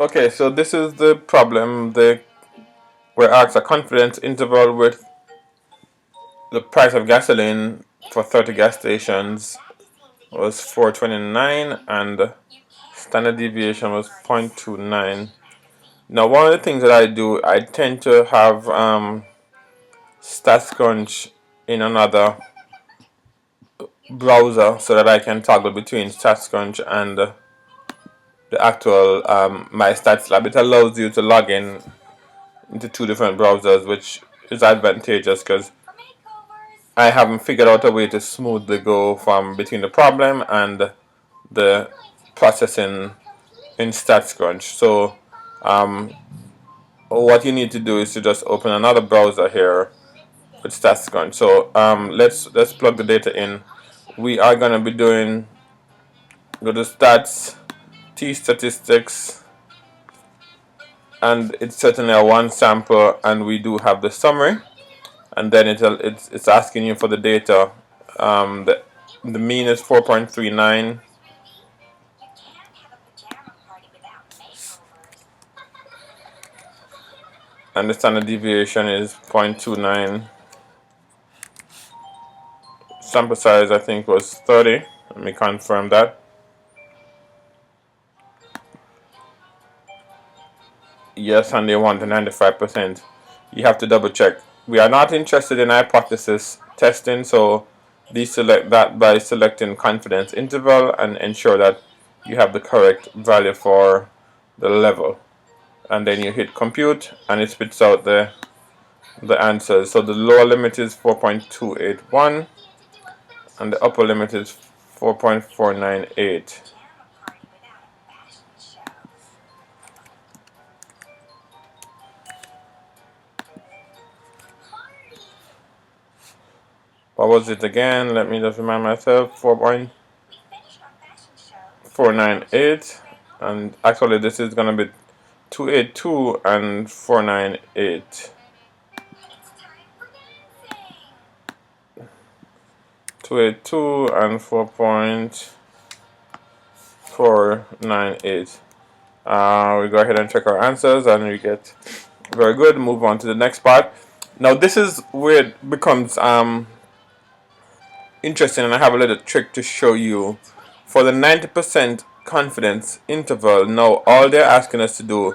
Okay, so this is the problem. We're asked a confidence interval with the price of gasoline for 30 gas stations was 4.29 and standard deviation was 0.29. Now, one of the things that I do, I tend to have StatsCrunch in another browser so that I can toggle between StatsCrunch and the actual My Stats Lab. It allows you to log in into two different browsers, which is advantageous because I haven't figured out a way to smoothly go from between the problem and the processing in StatsCrunch. So what you need to do is to just open another browser here with StatsCrunch. So let's plug the data in. We are gonna be doing go to stats, T statistics, and it's certainly a one sample, and we do have the summary, and then it's asking you for the data. The mean is 4.39. And the standard deviation is 0.29. Sample size I think was 30. Let me confirm that. Yes, and they want the 95%. You have to double check. We are not interested in hypothesis testing, so deselect that by selecting confidence interval and ensure that you have the correct value for the level. And then you hit compute and it spits out the answers. So the lower limit is 4.281 and the upper limit is 4.498. What was it again? Let me just remind myself. 4.498, and actually this is gonna be 282 and 498. 282 and 4.498. We go ahead and check our answers and we get very good. Move on to the next part. Now this is where it becomes interesting, and I have a little trick to show you. For the 90% confidence interval, now all they're asking us to do,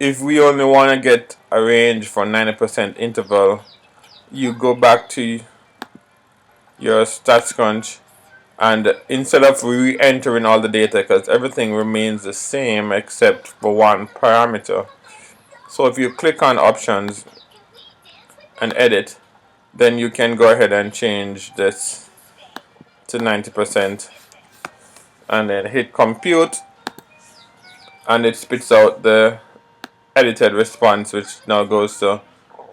if we only want to get a range for 90% interval, you go back to your StatsCrunch, and instead of re-entering all the data, because everything remains the same except for one parameter. So if you click on options and edit, then you can go ahead and change this to 90% and then hit compute, and it spits out the edited response, which now goes to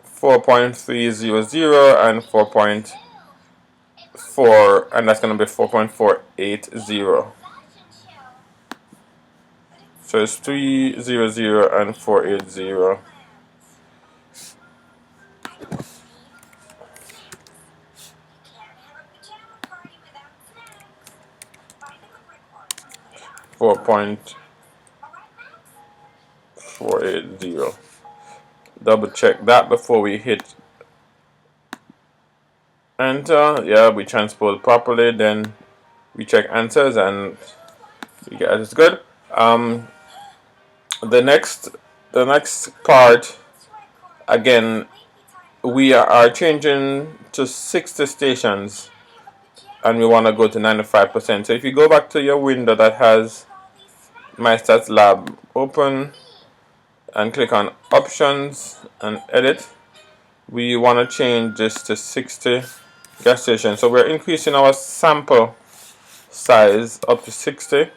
4.300 and 4.4, and that's going to be 4.480. So it's 300 and 480. $4.480. Double check that before we hit enter. Yeah, we transpose properly, then we check answers and we get it's good. The next part, again, we are changing to 60 stations and we want to go to 95%. So if you go back to your window that has My Stats Lab open and click on options and edit, we want to change this to 60 gas stations. So we're increasing our sample size up to 60,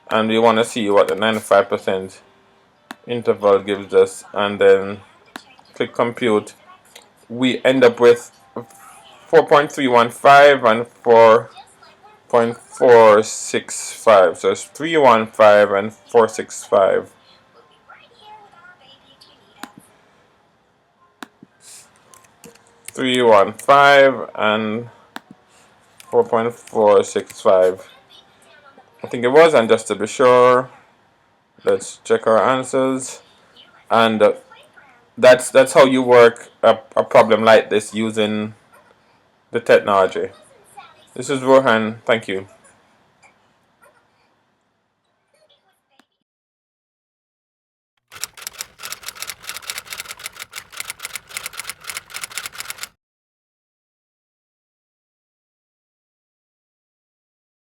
and we want to see what the 95% interval gives us, and then click compute. We end up with 4.315 and 4.465. So it's 315 and 465. 315 and 4.465. I think it was, and just to be sure, Let's check our answers. And that's how you work a problem like this using the technology. This is Rohan. Thank you.